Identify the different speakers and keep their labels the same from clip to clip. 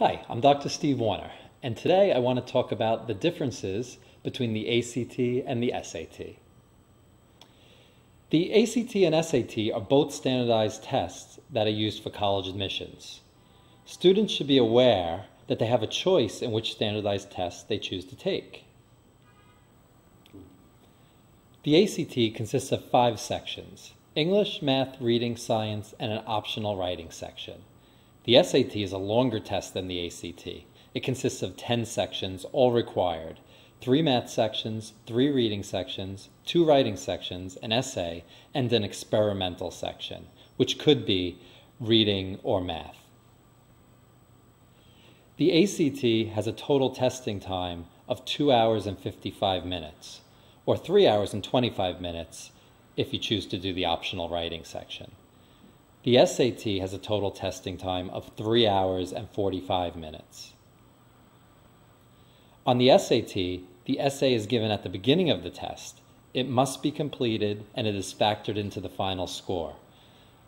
Speaker 1: Hi, I'm Dr. Steve Warner, and today I want to talk about the differences between the ACT and the SAT. The ACT and SAT are both standardized tests that are used for college admissions. Students should be aware that they have a choice in which standardized tests they choose to take. The ACT consists of 5 sections: English, math, reading, science, and an optional writing section. The SAT is a longer test than the ACT. It consists of 10 sections, all required: 3 math sections, 3 reading sections, 2 writing sections, an essay, and an experimental section, which could be reading or math. The ACT has a total testing time of 2 hours and 55 minutes, or 3 hours and 25 minutes if you choose to do the optional writing section. The SAT has a total testing time of 3 hours and 45 minutes. On the SAT, the essay is given at the beginning of the test. It must be completed and it is factored into the final score.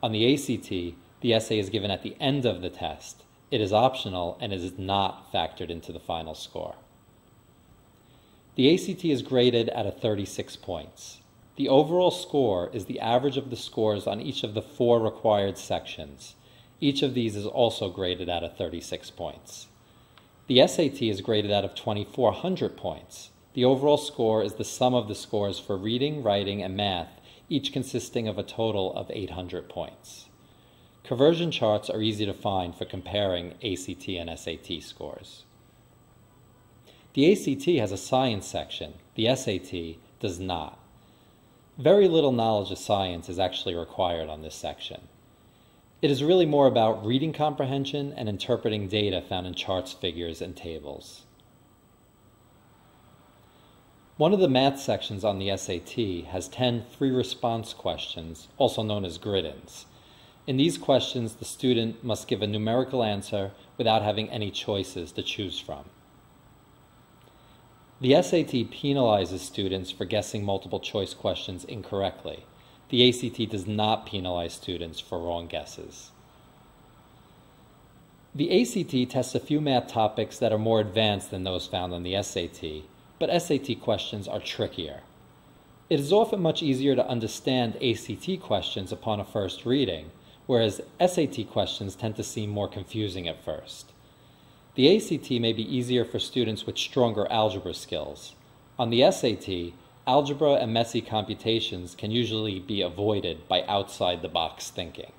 Speaker 1: On the ACT, the essay is given at the end of the test. It is optional and it is not factored into the final score. The ACT is graded at 36 points. The overall score is the average of the scores on each of the 4 required sections. Each of these is also graded at 36 points. The SAT is graded out of 2,400 points. The overall score is the sum of the scores for reading, writing, and math, each consisting of a total of 800 points. Conversion charts are easy to find for comparing ACT and SAT scores. The ACT has a science section. The SAT does not. Very little knowledge of science is actually required on this section. It is really more about reading comprehension and interpreting data found in charts, figures, and tables. One of the math sections on the SAT has 10 free response questions, also known as grid-ins. In these questions, the student must give a numerical answer without having any choices to choose from. The SAT penalizes students for guessing multiple choice questions incorrectly. The ACT does not penalize students for wrong guesses. The ACT tests a few math topics that are more advanced than those found on the SAT, but SAT questions are trickier. It is often much easier to understand ACT questions upon a first reading, whereas SAT questions tend to seem more confusing at first. The ACT may be easier for students with stronger algebra skills. On the SAT, algebra and messy computations can usually be avoided by outside-the-box thinking.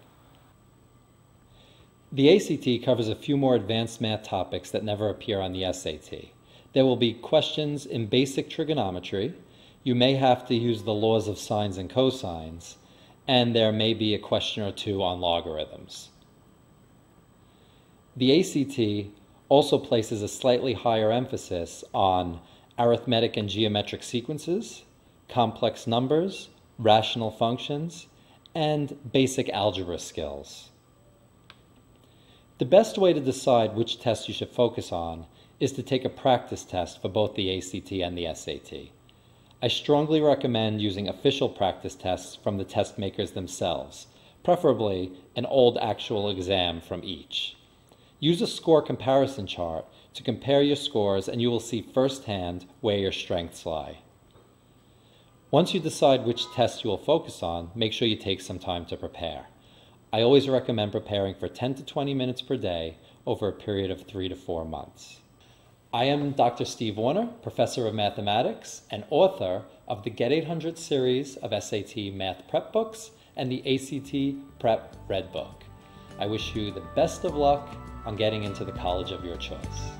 Speaker 1: The ACT covers a few more advanced math topics that never appear on the SAT. There will be questions in basic trigonometry. You may have to use the laws of sines and cosines, and there may be a question or two on logarithms. The ACT also places a slightly higher emphasis on arithmetic and geometric sequences, complex numbers, rational functions, and basic algebra skills. The best way to decide which test you should focus on is to take a practice test for both the ACT and the SAT. I strongly recommend using official practice tests from the test makers themselves, preferably an old actual exam from each. Use a score comparison chart to compare your scores and you will see firsthand where your strengths lie. Once you decide which test you will focus on, make sure you take some time to prepare. I always recommend preparing for 10 to 20 minutes per day over a period of 3 to 4 months. I am Dr. Steve Warner, Professor of Mathematics and author of the Get 800 series of SAT math prep books and the ACT Prep Red Book. I wish you the best of luck on getting into the college of your choice.